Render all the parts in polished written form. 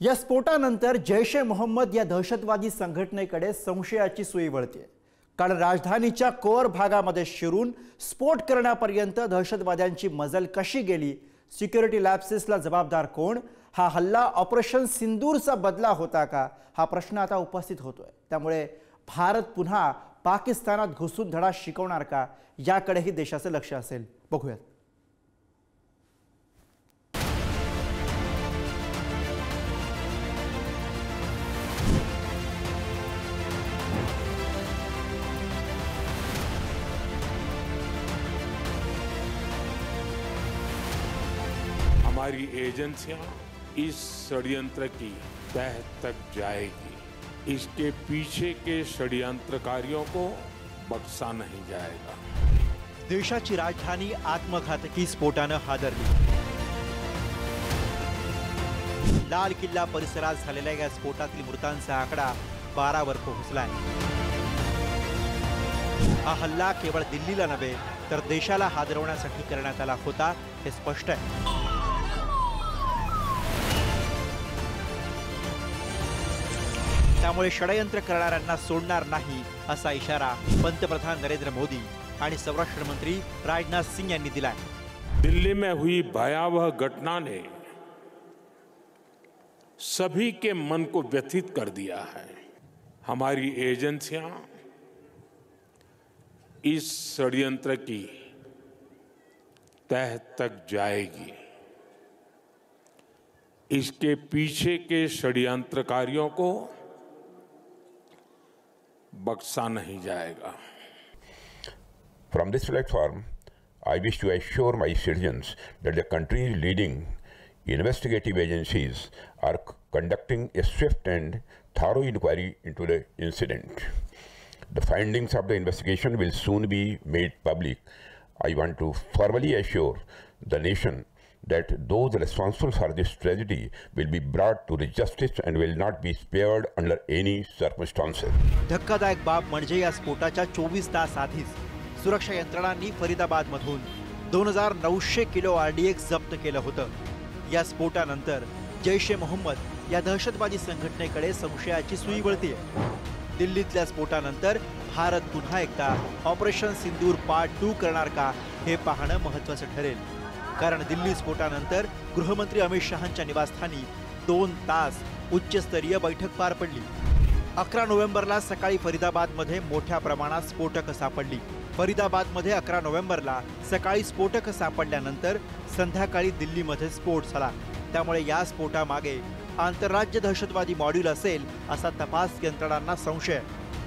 या स्फोटानंतर जैश ए मोहम्मद या दहशतवादी संघटनेकडे संशयाची सुई वळते। कारण राजधानीच्या कोर भागामध्ये शिरून स्फोट करण्यापर्यंत दहशतवाद्यांची मजल कशी गेली, सिक्युरिटी लॅप्सेसला जबाबदार कोण, हा हल्ला ऑपरेशन सिंदूरचा बदला होता का, हा प्रश्न आता उपस्थित होतोय। त्यामुळे भारत पुन्हा पाकिस्तानात घुसून धडा शिकवणार का, याकडेही देशाचं लक्ष असेल। बघूयात। हमारी एजेंसियां इस षड्यंत्र की तह तक जाएगी। इसके पीछे के षड्यंत्रकारियों को बख्शा नहीं जाएगा। देशाची राजधानी आत्मघातकी स्फोटाने हादरली। लाल किल्ला परिसरात झालेल्या या स्फोटातील मृतांचा आकडा 12 वर पोहोचलाय। हा हल्ला केवळ दिल्लीला नव्हे तर देशाला हादरवण्यासाठी करण्यात आला होता हे स्पष्ट आहे। त्यामुळे षड्यंत्र करणाऱ्यांना सोडणार नाही असा इशारा पंतप्रधान नरेंद्र मोदी आणि संरक्षण मंत्री राजनाथ सिंह यांनी दिलाय। दिल्ली में हुई भयावह घटना ने सभी के मन को व्यथित कर दिया है। हमारी एजेंसियां इस षड्यंत्र की तह तक जाएगी। इसके पीछे के षड्यंत्रकारियों को बख्शा नहीं जाएगा। From this platform, I wish to assure my citizens that the country's leading investigative agencies are conducting a swift and thorough inquiry into the incident. The findings of the investigation will soon be made public. I want to formally assure the nation that those responsible for this tragedy will be brought to the justice and will not be spared under any circumstances. धक्कादायक बाब म्हणजे या स्फोटाच्या 24 तास आधीच सुरक्षा यंत्रणांनी फरीदाबादमधून 2900 kilo RDX जप्त केलं होतं। या स्फोटानंतर जैश ए मोहम्मद या दहशतवादी संघटनेकडे संशयाची सुई वळते। दिल्लीतल्या स्फोटानंतर भारत पुन्हा एकदा ऑपरेशन सिंदूर पार्ट 2 करणार का, हे पाहणं महत्त्वाचं ठरेल। कारण दिल्ली स्फोटानंतर गृहमंत्री अमित शहांच्या निवासस्थानी 2 तास उच्चस्तरीय बैठक पार पडली। 11 नोव्हेंबरला सकाळी फरीदाबादमध्ये मोठ्या प्रमाणात स्फोटकं सापडली। फरीदाबादमध्ये 11 नोव्हेंबरला सकाळी स्फोटकं सापडल्यानंतर संध्याकाळी दिल्लीमध्ये स्फोट झाला। त्यामुळे या स्फोटामागे आंतरराज्य दहशतवादी मॉड्यूल असेल असा तपास यंत्रणांना संशय।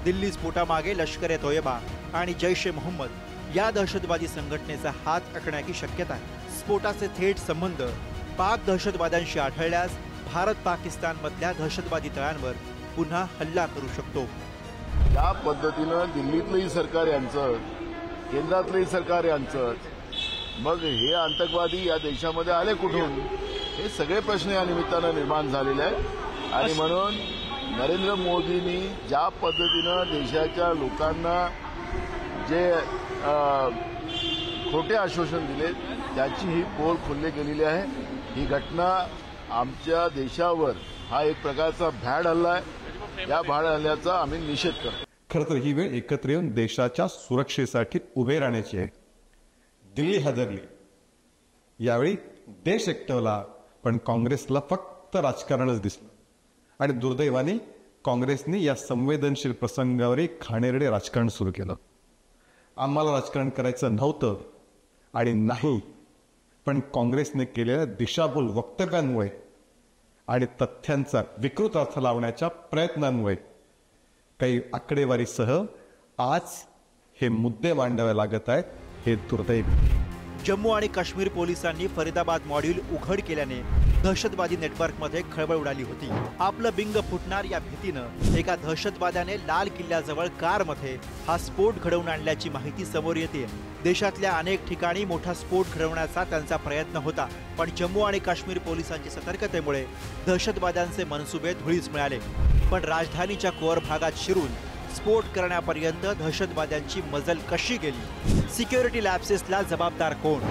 दिल्ली स्फोटामागे लष्कर ए तोयबा आणि जैश ए मोहम्मद या दहशतवादी संघटनेचा हात असण्याची शक्यता आहे। स्फोटाचे थेट संबंध पाक दहशतवाद्यांशी आढळल्यास भारत पाकिस्तानमधल्या दहशतवादी तळांवर पुन्हा हल्ला करू शकतो। या पद्धतीनं दिल्लीतलंही सरकार यांचं, केंद्रातलंही सरकार यांचं, मग हे आतंकवादी या देशामध्ये आले कुठून, हे सगळे प्रश्न या निमित्तानं निर्माण झालेले आहेत। आणि म्हणून नरेंद्र मोदींनी ज्या पद्धतीनं देशाच्या लोकांना जे खोटे आश्वासन दिले त्याची ही पोल खोलली गेलेली आहे। ही घटना आमच्या देशावर हा एक प्रकारचा भ्याड हल्ला आहे। या भ्याड हल्ल्याचा आम्ही निषेध करतो। खरं तर ही वेळ एकत्र येऊन देशाच्या सुरक्षेसाठी उभे राहण्याची आहे। दिल्ली हादरली, यावेळी देश एकटवला, पण काँग्रेसला फक्त राजकारणच दिसलं। आणि दुर्दैवाने काँग्रेसने या संवेदनशील प्रसंगावर घाणेरडे राजकारण सुरू केलं। आम्हाला राजकारण करायचं नव्हतं आणि नाही, पण काँग्रेसने केलेल्या दिशाभूल वक्तव्यांमुळे आणि तथ्यांचा विकृत अर्थ लावण्याच्या प्रयत्नांमुळे काही आकडेवारीसह आज हे मुद्दे मांडावे लागत आहेत, हे दुर्दैवी। जम्मू आणि काश्मीर पोलिसांनी फरीदाबाद मॉड्यूल उघड केल्याने दहशतवादी नेटवर्कमध्ये खळबळ उडाली होती। आपलं बिंग फुटणार या भीतीनं एका दहशतवाद्याने लाल किल्ल्याजवळ कारमध्ये हा स्फोट घडवून आणल्याची माहिती समोर येते। देशातल्या अनेक ठिकाणी मोठा स्फोट घडवण्याचा त्यांचा प्रयत्न होता, पण जम्मू आणि काश्मीर पोलिसांच्या सतर्कतेमुळे दहशतवाद्यांचे मनसुबे धुळीस मिळाले। पण राजधानीच्या कोर भागात शिरून स्फोट करण्यापर्यंत दहशतवाद्यांची मजल कशी गेली, सिक्युरिटी लॅप्सेसला जबाबदार कोण,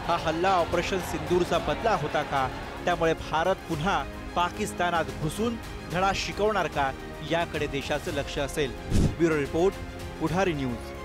हा हल्ला ऑपरेशन सिंदूरचा बदला होता का, त्यामुळे भारत पुन्हा पाकिस्तानात घुसून धडा शिकवणार का, याकडे देशाचं लक्ष असेल. ब्युरो रिपोर्ट, पुढारी न्यूज.